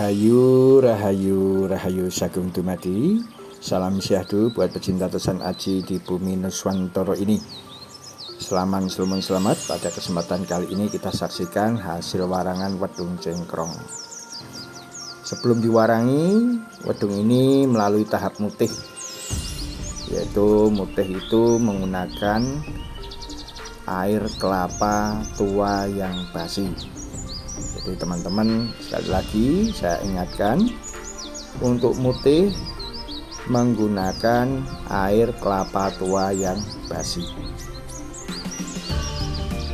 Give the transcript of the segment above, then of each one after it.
Rahayu, rahayu, rahayu sagung dumadi. Salam syahdu buat pecinta Tosan Aji di bumi Nuswantoro ini. Selamat pada kesempatan kali ini kita saksikan hasil warangan wedung cengkrong. Sebelum diwarangi, wedung ini melalui tahap mutih, yaitu mutih itu menggunakan air kelapa tua yang basi. Jadi teman-teman, sekali lagi saya ingatkan, untuk mutih menggunakan air kelapa tua yang basi.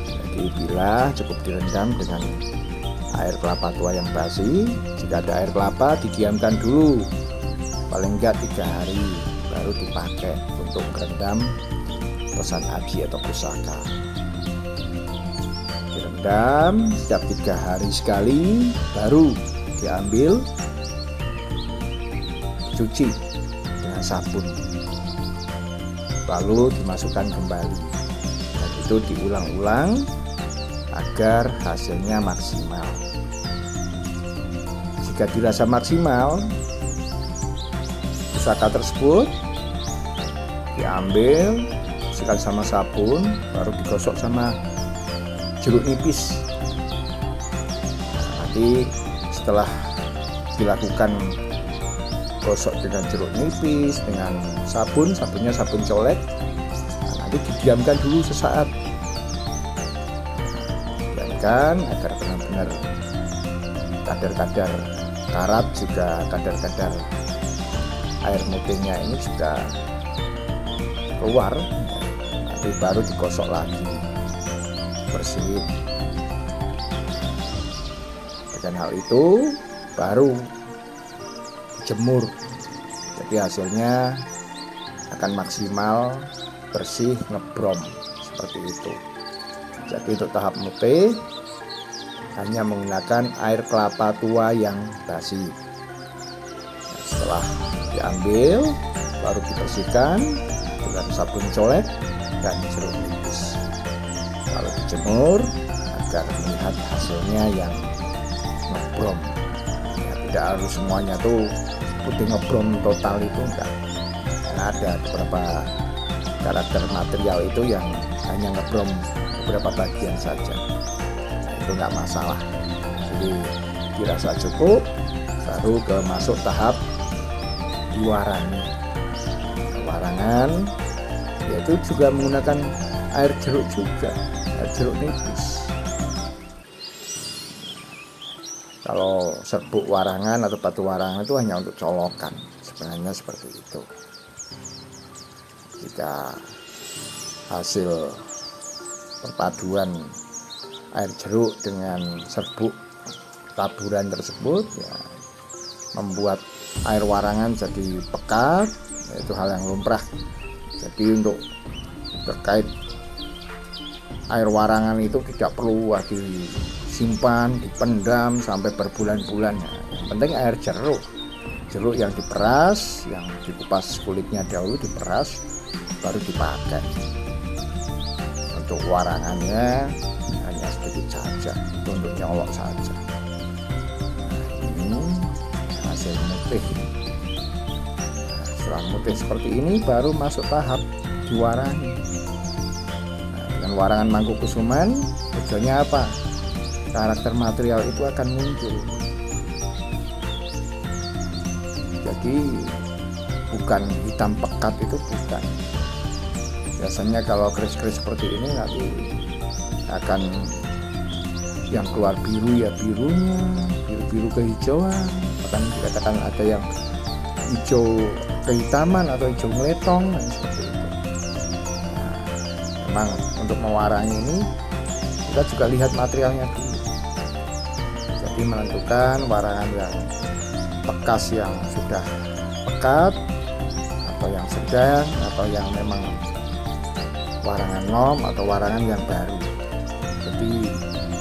Jadi bila cukup direndam dengan air kelapa tua yang basi, jika ada air kelapa didiamkan dulu paling enggak 3 hari, baru dipakai untuk merendam Tosan Aji atau pusaka. Direndam setiap 3 hari sekali, baru diambil cuci dengan sabun, lalu dimasukkan kembali, dan itu diulang-ulang agar hasilnya maksimal. Jika dirasa maksimal, pusaka tersebut diambil, sekali sama sabun, baru digosok sama jeruk nipis. Nanti setelah dilakukan gosok dengan jeruk nipis, dengan sabunnya sabun colek, nanti didiamkan dulu sesaat, diamkan agar benar-benar kadar-kadar karat juga kadar-kadar air mutihnya ini juga keluar. Nanti baru digosok lagi bersih. Dengan hal itu baru dijemur, jadi hasilnya akan maksimal, bersih, ngebrom seperti itu. Jadi untuk tahap mutih hanya menggunakan air kelapa tua yang basi. Setelah diambil, baru dibersihkan dengan sabun colek dan jeruk nipis, lalu dijemur agar melihat hasilnya yang ngebrom. Ya, tidak harus semuanya tuh putih ngebrom total, itu enggak. Karena ada beberapa karakter material itu yang hanya ngebrom beberapa bagian saja. Nah, itu enggak masalah. Jadi dirasa cukup, baru masuk tahap diwarangi. Warangan yaitu juga menggunakan air jeruk juga, air jeruk nipis. Kalau serbuk warangan atau batu warangan itu hanya untuk colokan, sebenarnya seperti itu. Jika hasil perpaduan air jeruk dengan serbuk taburan tersebut ya membuat air warangan jadi pekat, itu hal yang lumrah. Jadi untuk terkait air warangan itu tidak perlu disimpan, dipendam sampai berbulan-bulan. Yang penting air jeruk yang diperas, yang dikupas kulitnya dahulu, diperas, baru dipakai. Untuk warangannya hanya sedikit saja, itu untuk nyolok saja. Nah, ini hasil mutih. Setelah mutih seperti ini baru masuk tahap diwarangi. Dengan warangan Mangkukusuman tujuannya apa? Karakter material itu akan muncul. Jadi bukan hitam pekat, itu bukan. Biasanya kalau keris-keris seperti ini nanti akan yang keluar biru ya birunya, biru kehijauan, bahkan dikatakan ada yang hijau kehitaman atau hijau meletong, seperti itu. Nah, memang untuk mewarangi ini kita juga lihat materialnya dulu. Jadi menentukan warangan yang bekas, yang sudah pekat, atau yang sedang, atau yang memang warangan nom, atau warangan yang baru. Jadi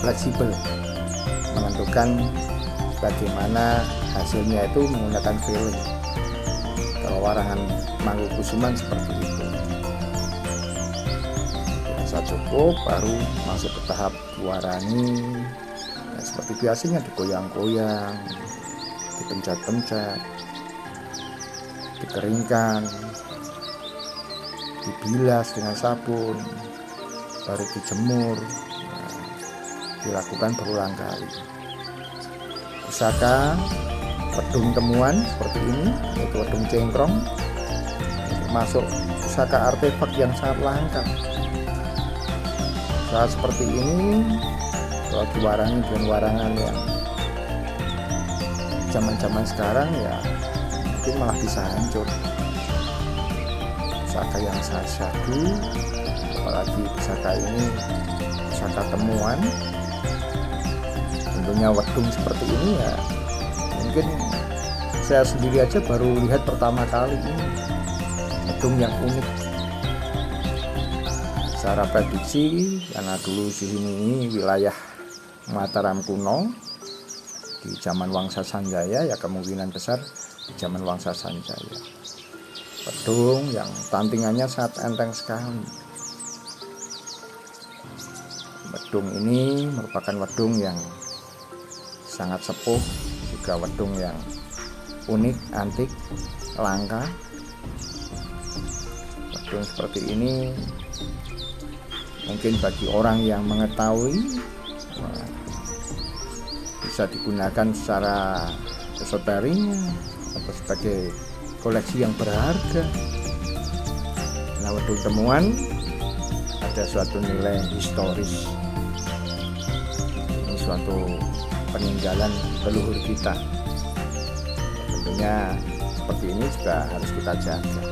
fleksibel menentukan bagaimana hasilnya itu menggunakan feeling. Kalau warangan Mangkukusuman seperti itu. Biasa cukup, baru masuk ke tahap warangi. Nah, seperti biasanya digoyang-goyang, dipencet-pencet, dikeringkan, dibilas dengan sabun, baru dijemur. Dilakukan berulang kali. Pusaka wedung temuan seperti ini, yaitu wedung cengkrong, termasuk pusaka artefak yang sangat langka. Saat seperti ini, kalau diwarangi dengan warangan yang zaman-zaman sekarang, ya mungkin malah bisa hancur. Pusaka yang sangat syahdu, apalagi pusaka ini pusaka temuan, tentunya wedung seperti ini ya mungkin saya sendiri aja baru lihat pertama kali ini wedung yang unik. Secara prediksi, karena dulu di sini ini wilayah Mataram kuno di zaman Wangsa Sanjaya, ya kemungkinan besar di zaman Wangsa Sanjaya. Wedung yang tantingannya sangat enteng sekali. Wedung ini merupakan wedung yang sangat sepuh, juga wedung yang unik, antik, langka. Wedung seperti ini mungkin bagi orang yang mengetahui bisa digunakan secara esoterik atau sebagai koleksi yang berharga. Nah, wedung temuan ada suatu nilai historis. Ini suatu peninggalan leluhur kita. Tentunya seperti ini juga harus kita jaga.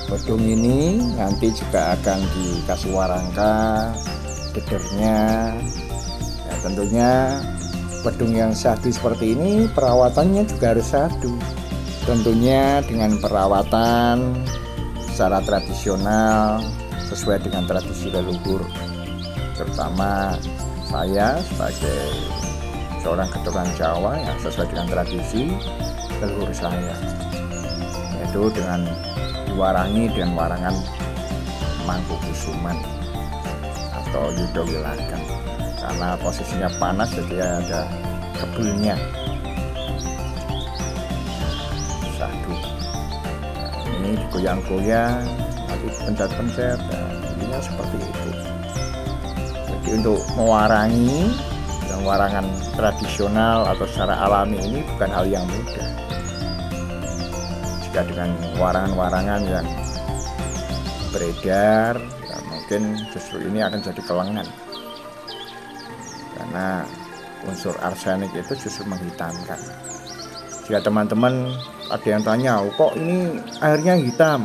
Wedung ini nanti juga akan dikasih warangka, gedernya. Ya, tentunya wedung yang syahdu seperti ini perawatannya juga harus syahdu. Tentunya dengan perawatan secara tradisional sesuai dengan tradisi leluhur. Terutama saya sebagai seorang keturunan Jawa yang sesuai dengan tradisi leluhur saya, yaitu dengan diwarangi dengan warangan Mangkukusuman atau Yuda Wilagan, karena posisinya panas jadi ada kebulnya. Syahdu. Nah, ini digoyang-goyang, nanti pencet-pencet, intinya seperti itu. Jadi untuk mewarangi dengan warangan tradisional atau secara alami ini bukan hal yang mudah. Jika dengan warangan-warangan yang beredar, ya mungkin justru ini akan jadi kelengan, karena unsur arsenik itu justru menghitamkan. Jika teman-teman ada yang tanya, kok ini airnya hitam?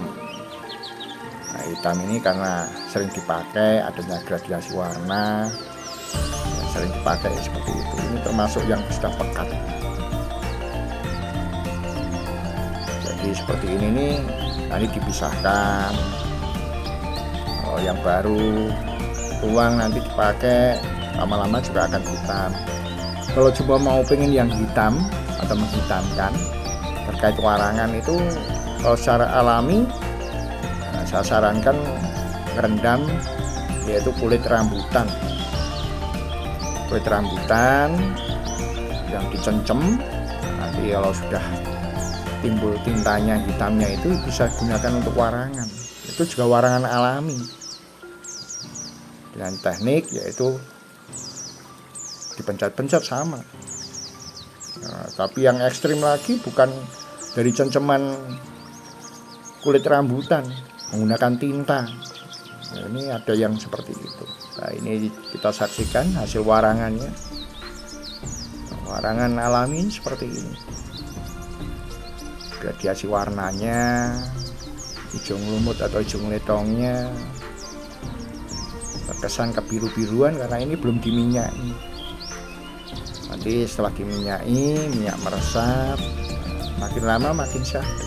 Nah, hitam ini karena sering dipakai, adanya gradasi warna, sering dipakai seperti itu. Ini termasuk yang sudah pekat. Jadi seperti ini nih, nanti dipisahkan. Kalau yang baru tuang nanti dipakai, lama-lama juga akan hitam. Kalau coba mau pengen yang hitam atau menghitamkan terkait warangan itu, kalau secara alami saya sarankan rendam, yaitu kulit rambutan. Kulit rambutan yang dicencem, nanti kalau sudah timbul tintanya hitamnya itu bisa gunakan untuk warangan. Itu juga warangan alami dengan teknik yaitu dipencet-pencet sama. Nah, tapi yang ekstrim lagi bukan dari cenceman kulit rambutan, menggunakan tinta. Nah, ini ada yang seperti itu. Nah, ini kita saksikan hasil warangannya. Warangan alami seperti ini. Gradiasi warnanya, hijau lumut atau hijau letongnya terkesan kebiru-biruan karena ini belum diminyaki. Nanti setelah diminyaki, minyak meresap, makin lama makin syahdu.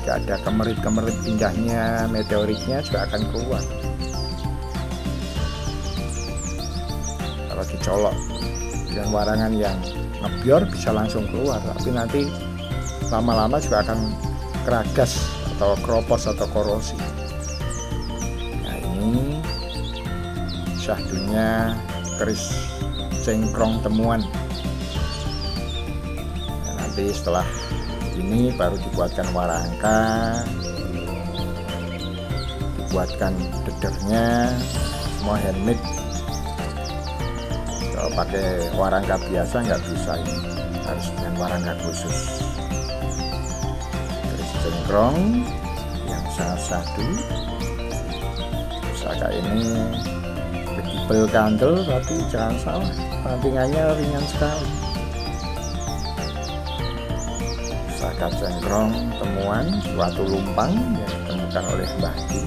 Jika ada kemerit-kemerit indahnya meteoritnya juga akan keluar. Kalau dicolok dengan warangan yang ngebior bisa langsung keluar, tapi nanti lama-lama juga akan keragas atau keropos atau korosi. Nah, ini syahdunya keris cengkrong temuan Nanti setelah ini baru dibuatkan warangka, dibuatkan dedernya, semua handmade. Kalau pakai warangka biasa nggak bisa, ini harus dengan warangka khusus. Keris cengkrong yang sangat syahdu. Pusaka ini fleksibel kandel, tapi jangan salah, bantingannya ringan sekali. Pusaka cengkrong temuan suatu lumpang yang ditemukan oleh Mbah Di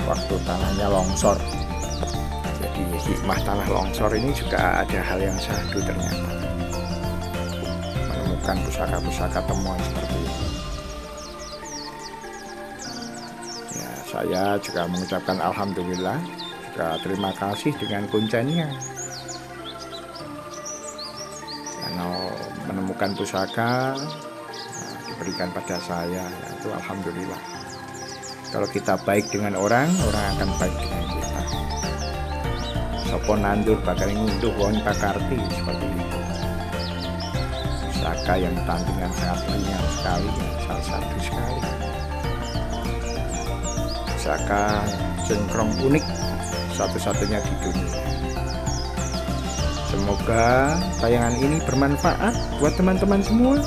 waktu tanahnya longsor. Jadi hikmah tanah longsor ini juga ada hal yang syahdu ternyata, menemukan pusaka-pusaka temuan seperti ini. Ya, saya juga mengucapkan alhamdulillah, juga terima kasih dengan kuncennya, karena menemukan pusaka diberikan pada saya, itu alhamdulillah. Kalau kita baik dengan orang, orang akan baik dengan kita. Sopo nandur bakal ngunduh wong pakarti, seperti itu. Pusaka yang tandingan sangat ringan sekali, sangat satu sekali. Pusaka cengkrong unik, satu-satunya di dunia. Semoga tayangan ini bermanfaat buat teman-teman semua.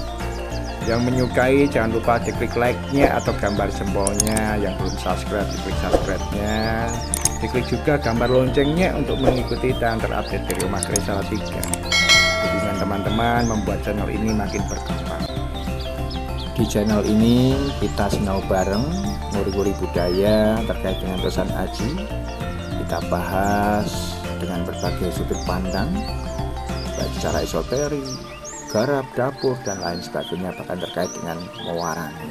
Yang menyukai jangan lupa diklik like-nya atau gambar jempolnya. Yang belum subscribe diklik subscribe-nya. Diklik juga gambar loncengnya untuk mengikuti dan terupdate dari Omah Keris Salatiga. Dukungan teman-teman membuat channel ini makin berkembang. Di channel ini kita sinau bareng nguri-nguri budaya terkait dengan pesan aji. Kita bahas dengan berbagai sudut pandang, baik secara esoterik, garap, dapur, dan lain sebagainya, bahkan terkait dengan mewarangi.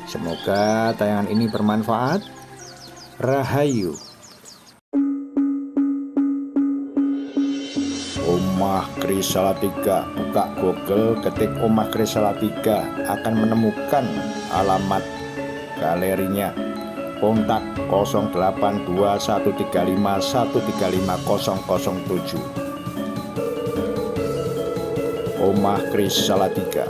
Semoga tayangan ini bermanfaat. Rahayu. Omah Keris Salatiga, buka Google, ketik Omah Keris Salatiga, akan menemukan alamat galerinya. Kontak 082135135007. Omah Keris Salatiga.